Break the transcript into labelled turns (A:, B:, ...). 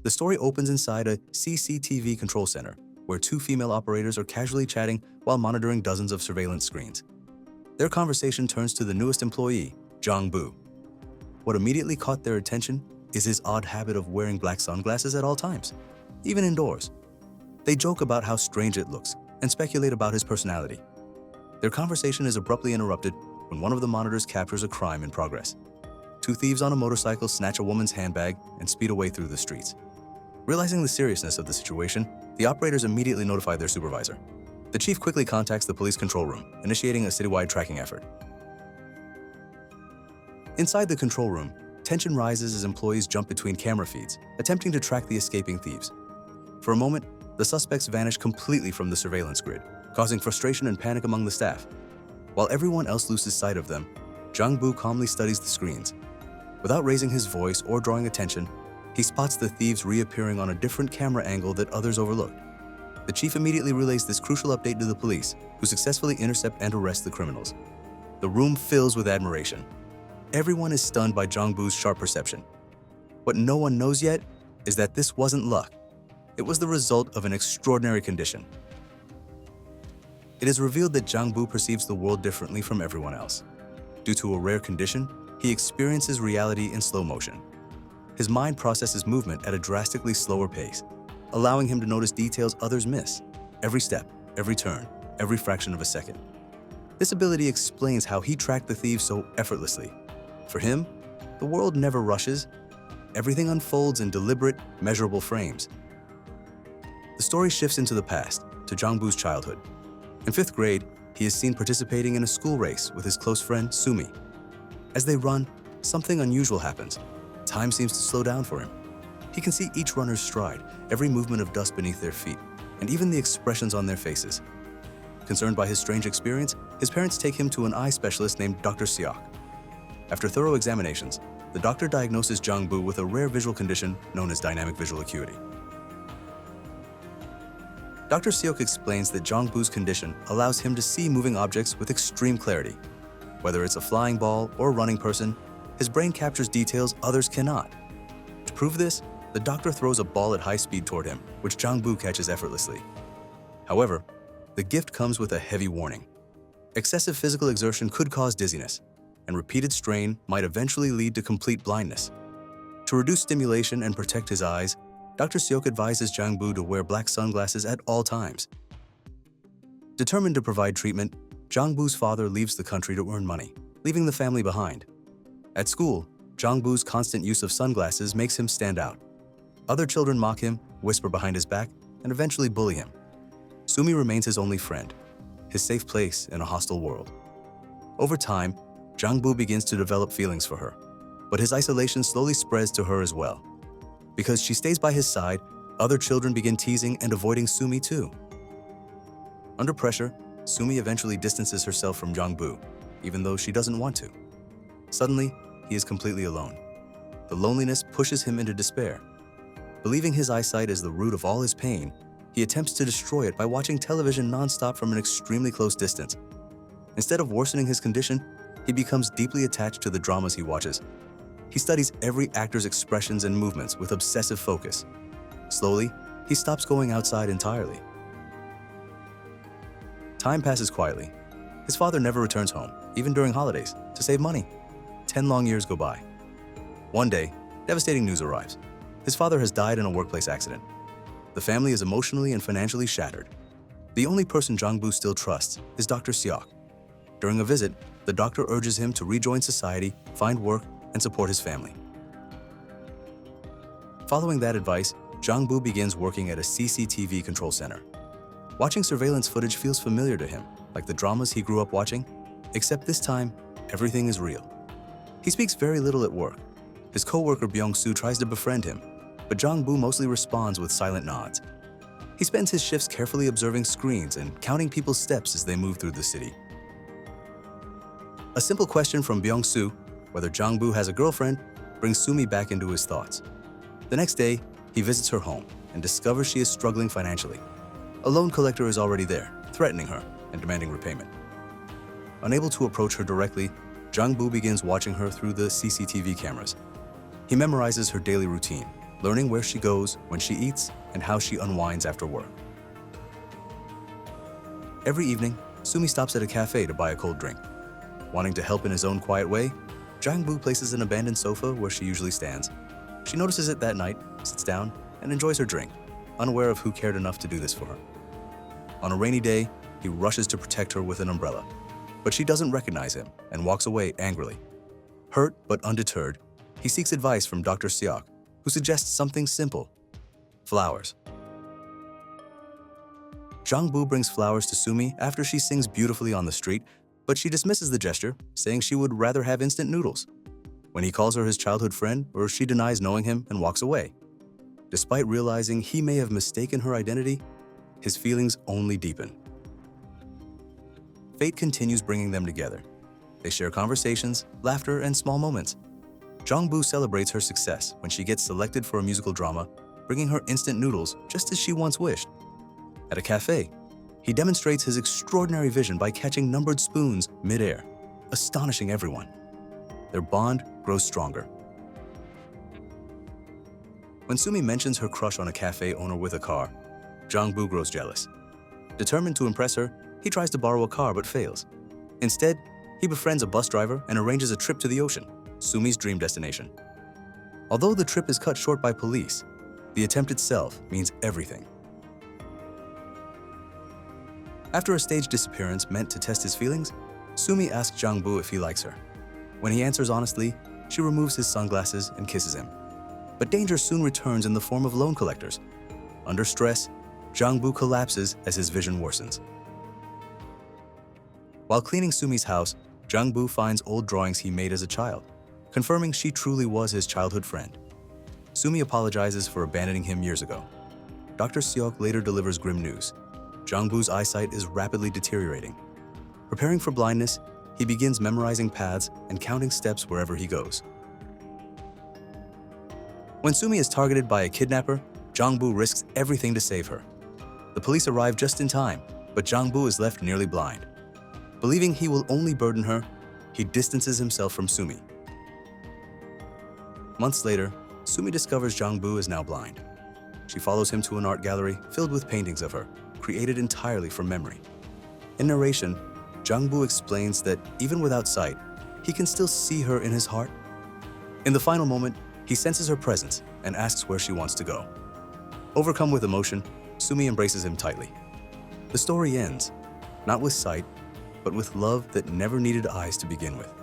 A: The story opens inside a CCTV control center, where two female operators are casually chatting while monitoring dozens of surveillance screens. Their conversation turns to the newest employee, Jang Buu. What immediately caught their attention is his odd habit of wearing black sunglasses at all times, even indoors. They joke about how strange it looks and speculate about his personality. Their conversation is abruptly interrupted when one of the monitors captures a crime in progress. Two thieves on a motorcycle snatch a woman's handbag and speed away through the streets. Realizing the seriousness of the situation, the operators immediately notify their supervisor. The chief quickly contacts the police control room, initiating a citywide tracking effort. Inside the control room, tension rises as employees jump between camera feeds, attempting to track the escaping thieves. For a moment, the suspects vanish completely from the surveillance grid, causing frustration and panic among the staff. While everyone else loses sight of them, Jang Buu calmly studies the screens. Without raising his voice or drawing attention, he spots the thieves reappearing on a different camera angle that others overlooked. The chief immediately relays this crucial update to the police, who successfully intercept and arrest the criminals. The room fills with admiration. Everyone is stunned by Jang Buu's sharp perception. What no one knows yet is that this wasn't luck. It was the result of an extraordinary condition. It is revealed that Jang Buu perceives the world differently from everyone else. Due to a rare condition, he experiences reality in slow motion. His mind processes movement at a drastically slower pace, allowing him to notice details others miss, every step, every turn, every fraction of a second. This ability explains how he tracked the thieves so effortlessly. For him, the world never rushes. Everything unfolds in deliberate, measurable frames. The story shifts into the past, to Jang Buu's childhood. In 5th grade, he is seen participating in a school race with his close friend, Sumi. As they run, something unusual happens. Time seems to slow down for him. He can see each runner's stride, every movement of dust beneath their feet, and even the expressions on their faces. Concerned by his strange experience, his parents take him to an eye specialist named Dr. Seok. After thorough examinations, the doctor diagnoses Jang Buu with a rare visual condition known as dynamic visual acuity. Dr. Seok explains that Jang Buu's condition allows him to see moving objects with extreme clarity. Whether it's a flying ball or a running person, his brain captures details others cannot. To prove this, the doctor throws a ball at high speed toward him, which Jang Buu catches effortlessly. However, the gift comes with a heavy warning. Excessive physical exertion could cause dizziness, and repeated strain might eventually lead to complete blindness. To reduce stimulation and protect his eyes, Dr. Seok advises Jang Buu to wear black sunglasses at all times. Determined to provide treatment, Jang Buu's father leaves the country to earn money, leaving the family behind. At school, Jang Buu's constant use of sunglasses makes him stand out. Other children mock him, whisper behind his back, and eventually bully him. Sumi remains his only friend, his safe place in a hostile world. Over time, Jang Buu begins to develop feelings for her, but his isolation slowly spreads to her as well. Because she stays by his side, other children begin teasing and avoiding Sumi too. Under pressure, Sumi eventually distances herself from Jang Buu, even though she doesn't want to. Suddenly, he is completely alone. The loneliness pushes him into despair. Believing his eyesight is the root of all his pain, he attempts to destroy it by watching television non-stop from an extremely close distance. Instead of worsening his condition, he becomes deeply attached to the dramas he watches. He studies every actor's expressions and movements with obsessive focus. Slowly, he stops going outside entirely. Time passes quietly. His father never returns home, even during holidays, to save money. 10 long years go by. One day, devastating news arrives. His father has died in a workplace accident. The family is emotionally and financially shattered. The only person Jang Buu still trusts is Dr. Seok. During a visit, the doctor urges him to rejoin society, find work, and support his family. Following that advice, Jang Buu begins working at a CCTV control center. Watching surveillance footage feels familiar to him, like the dramas he grew up watching, except this time, everything is real. He speaks very little at work. His co-worker Byung-soo tries to befriend him, but Jang Buu mostly responds with silent nods. He spends his shifts carefully observing screens and counting people's steps as they move through the city. A simple question from Byung-soo, whether Jang Buu has a girlfriend, brings Sumi back into his thoughts. The next day, he visits her home and discovers she is struggling financially. A loan collector is already there, threatening her and demanding repayment. Unable to approach her directly, Jang Buu begins watching her through the CCTV cameras. He memorizes her daily routine, learning where she goes, when she eats, and how she unwinds after work. Every evening, Sumi stops at a cafe to buy a cold drink. Wanting to help in his own quiet way, Jang Buu places an abandoned sofa where she usually stands. She notices it that night, sits down, and enjoys her drink, unaware of who cared enough to do this for her. On a rainy day, he rushes to protect her with an umbrella, but she doesn't recognize him and walks away angrily. Hurt but undeterred, he seeks advice from Dr. Seok, who suggests something simple: flowers. Jang Buu brings flowers to Sumi after she sings beautifully on the street, but she dismisses the gesture, saying she would rather have instant noodles. When he calls her his childhood friend, or she denies knowing him and walks away. Despite realizing he may have mistaken her identity, his feelings only deepen. Fate continues bringing them together. They share conversations, laughter, and small moments. Jang Buu celebrates her success when she gets selected for a musical drama, bringing her instant noodles just as she once wished. At a cafe, he demonstrates his extraordinary vision by catching numbered spoons mid-air, astonishing everyone. Their bond grows stronger. When Sumi mentions her crush on a cafe owner with a car, Jang Buu grows jealous. Determined to impress her, he tries to borrow a car but fails. Instead, he befriends a bus driver and arranges a trip to the ocean, Sumi's dream destination. Although the trip is cut short by police, the attempt itself means everything. After a staged disappearance meant to test his feelings, Sumi asks Jang Buu if he likes her. When he answers honestly, she removes his sunglasses and kisses him. But danger soon returns in the form of loan collectors. Under stress, Jang Buu collapses as his vision worsens. While cleaning Sumi's house, Jang Buu finds old drawings he made as a child, confirming she truly was his childhood friend. Sumi apologizes for abandoning him years ago. Dr. Seok later delivers grim news. Jang Buu's eyesight is rapidly deteriorating. Preparing for blindness, he begins memorizing paths and counting steps wherever he goes. When Sumi is targeted by a kidnapper, Jang Buu risks everything to save her. The police arrive just in time, but Jang Buu is left nearly blind. Believing he will only burden her, he distances himself from Sumi. Months later, Sumi discovers Jang Buu is now blind. She follows him to an art gallery filled with paintings of her, created entirely from memory. In narration, Jang Buu explains that even without sight, he can still see her in his heart. In the final moment, he senses her presence and asks where she wants to go. Overcome with emotion, Sumi embraces him tightly. The story ends, not with sight, but with love that never needed eyes to begin with.